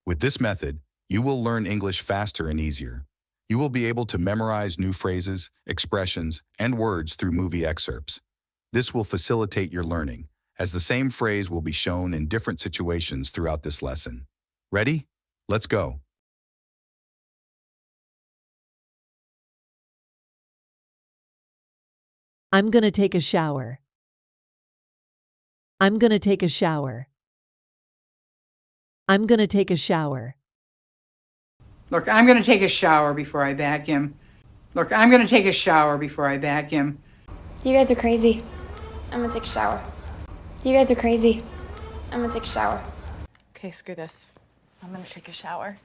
With this method, you will learn English faster and easier. You will be able to memorize new phrases, expressions, and words through movie excerpts. This will facilitate your learning, as the same phrase will be shown in different situations throughout this lesson. Ready? Let's go. I'm gonna take a shower. I'm gonna take a shower. I'm gonna take a shower. Look, I'm going to take a shower before I vacuum. Look, I'm going to take a shower before I vacuum. You guys are crazy. I'm gonna take a shower. You guys are crazy. I'm gonna take a shower. Okay, screw this. I'm gonna take a shower.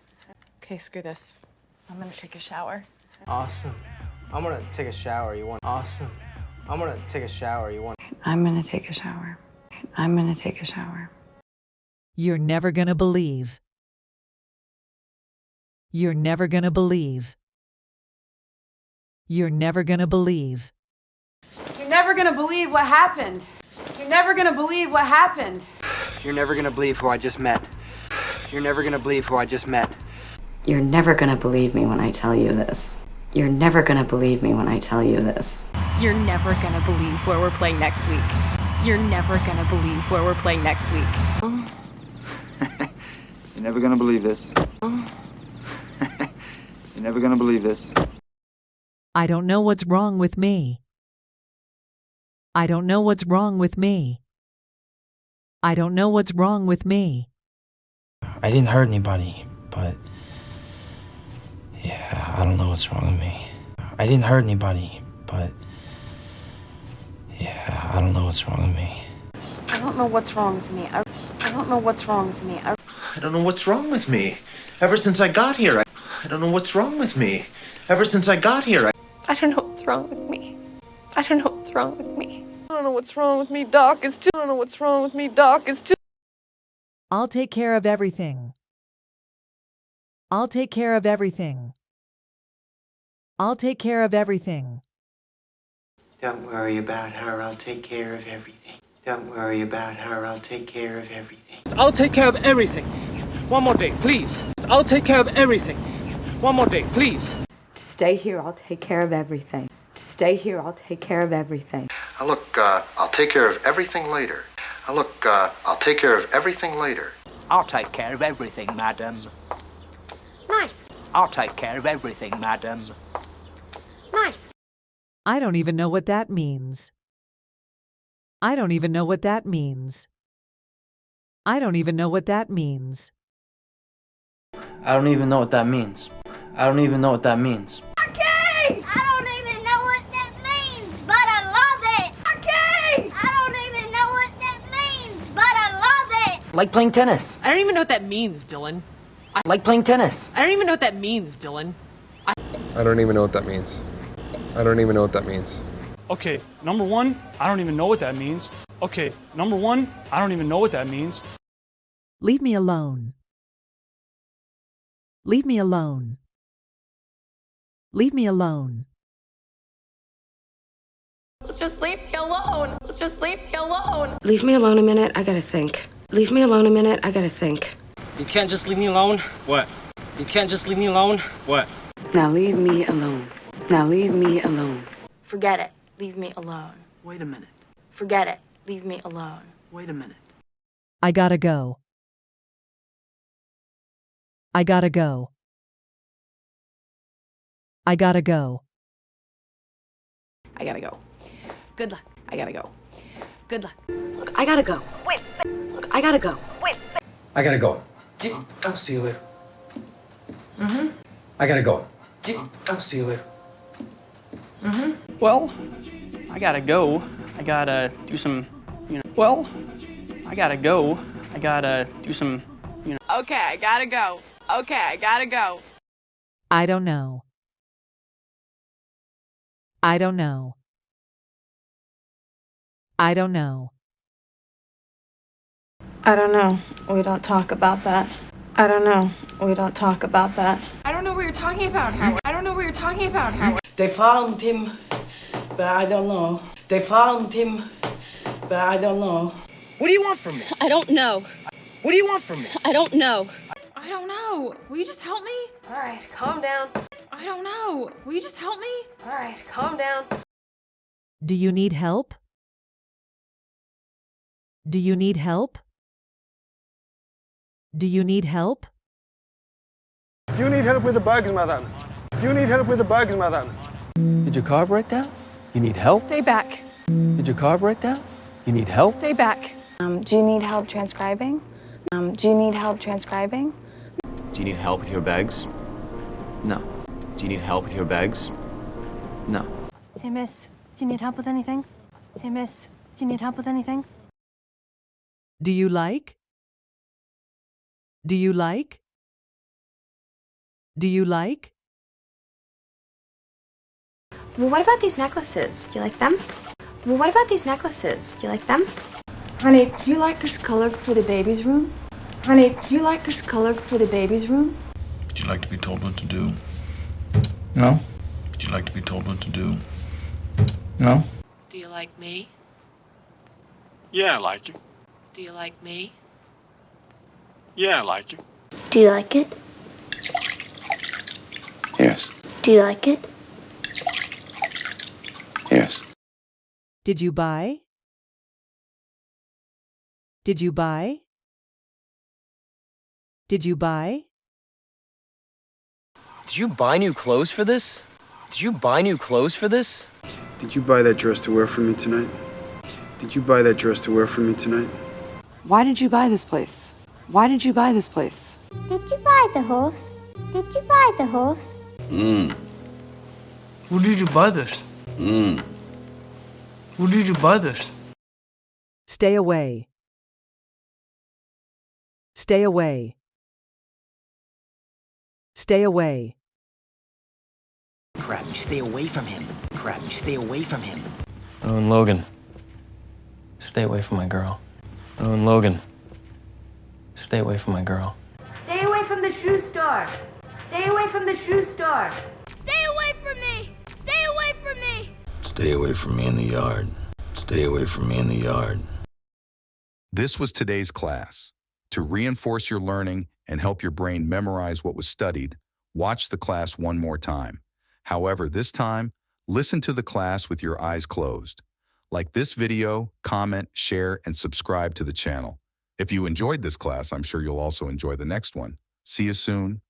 Okay, screw this. I'm gonna take a shower. Awesome. I'm gonna take a shower. You want? Awesome. I'm gonna take a shower. You want? I'm gonna take a shower. I'm gonna take a shower. You're never gonna believe. You're never gonna believe. You're never gonna believe. You're never gonna believe what happened. You're never gonna believe what happened. You're never gonna believe who I just met. You're never gonna believe who I just met. You're never gonna believe me when I tell you this. You're never gonna believe me when I tell you this. You're never gonna believe where we're playing next week. You're never gonna believe where we're playing next week. You're never gonna believe this. You're never gonna believe this. I don't know what's wrong with me. I don't know what's wrong with me. I don't know what's wrong with me. I didn't hurt anybody, but yeah, I don't know what's wrong with me. I didn't hurt anybody, but yeah, I don't know what's wrong with me. I don't know what's wrong with me. I don't know what's wrong with me. I don't know what's wrong with me. Ever since I got here, I don't know what's wrong with me. Ever since I got here, I don't know what's wrong with me. I don't know what's wrong with me. I don't know what's wrong with me, Doc. I don't know what's wrong with me, Doc. I'll take care of everything. I'll take care of everything. I'll take care of everything. Don't worry about her, I'll take care of everything. Don't worry about her, I'll take care of everything. I'll take care of everything. One more day, please. I'll take care of everything. One more day, please. Stay here, I'll take care of everything. Stay here, I'll take care of everything. Look, I'll take care of everything later. Look, I'll take care of everything later. I'll take care of everything, madam. Nice. I'll take care of everything, madam. Nice. I don't even know what that means. I don't even know what that means. I don't even know what that means. I don't even know what that means. I don't even know what that means. Okay! I don't even know what that means, but I love it! Okay! I don't even know what that means, but I love it! Like playing tennis. I don't even know what that means, Dylan. Like playing tennis. I don't even know what that means, Dylan. I don't even know what that means. I don't even know what that means. Okay, number one, I don't even know what that means. Okay, number one, I don't even know what that means. Leave me alone. Leave me alone. Leave me alone. Just leave me alone. Just leave me alone. Leave me alone a minute, I gotta think. Leave me alone a minute, I gotta think. You can't just leave me alone. What? You can't just leave me alone. What? Now leave me alone. Now leave me alone. Forget it. Leave me alone. Wait a minute. Forget it. Leave me alone. Wait a minute. I gotta go. I gotta go. I gotta go. I gotta go. Good luck. I gotta go. Good luck. Look, I gotta go. Wait. Look, I gotta go. Wait. I gotta go. I'll see you later. I gotta go. I'll see you later. Well, I gotta go. I gotta do some, Well, I gotta go. I gotta do some, Okay, I gotta go. Okay, I gotta go. I don't know. I don't know. I don't know. I don't know. We don't talk about that. I don't know. We don't talk about that. I don't know what you're talking about, Howard. I don't know what you're talking about, Howard. They found him, but I don't know. They found him, but I don't know. What do you want from me? I don't know. What do you want from me? I don't know. I don't know. Will you just help me? All right, calm down. I don't know. Will you just help me? All right, calm down. Do you need help? Do you need help? Do you need help? You need help with the bags, madam. You need help with the bags, madam. Did your car break down? You need help? Stay back. Did your car break down? You need help? Stay back. Do you need help transcribing? Do you need help transcribing? Do you need help with your bags? No. Do you need help with your bags? No. Hey, miss, do you need help with anything? Hey, miss, do you need help with anything? Do you like? Do you like? Do you like? Well, what about these necklaces? Do you like them? Well, what about these necklaces? Do you like them? Honey, do you like this color for the baby's room? Honey, do you like this color for the baby's room? Do you like to be told what to do? No? Do you like to be told what to do? No? Do you like me? Yeah, I like you. Do you like me? Yeah, I like you. Do you like it? Yes. Do you like it? Yes. Did you buy? Did you buy? Did you buy? Did you buy new clothes for this? Did you buy new clothes for this? Did you buy that dress to wear for me tonight? Did you buy that dress to wear for me tonight? Why did you buy this place? Why did you buy this place? Did you buy the horse? Did you buy the horse? Who did you buy this? Who did you buy this? Stay away. Stay away. Stay away. Crap, you stay away from him. Crap, you stay away from him. Oh, and Logan. Stay away from my girl. Oh, and Logan. Stay away from my girl. Stay away from the shoe store. Stay away from the shoe store. Stay away from me. Stay away from me. Stay away from me in the yard. Stay away from me in the yard. This was today's class. To reinforce your learning and help your brain memorize what was studied, watch the class one more time. However, this time, listen to the class with your eyes closed. Like this video, comment, share, and subscribe to the channel. If you enjoyed this class, I'm sure you'll also enjoy the next one. See you soon.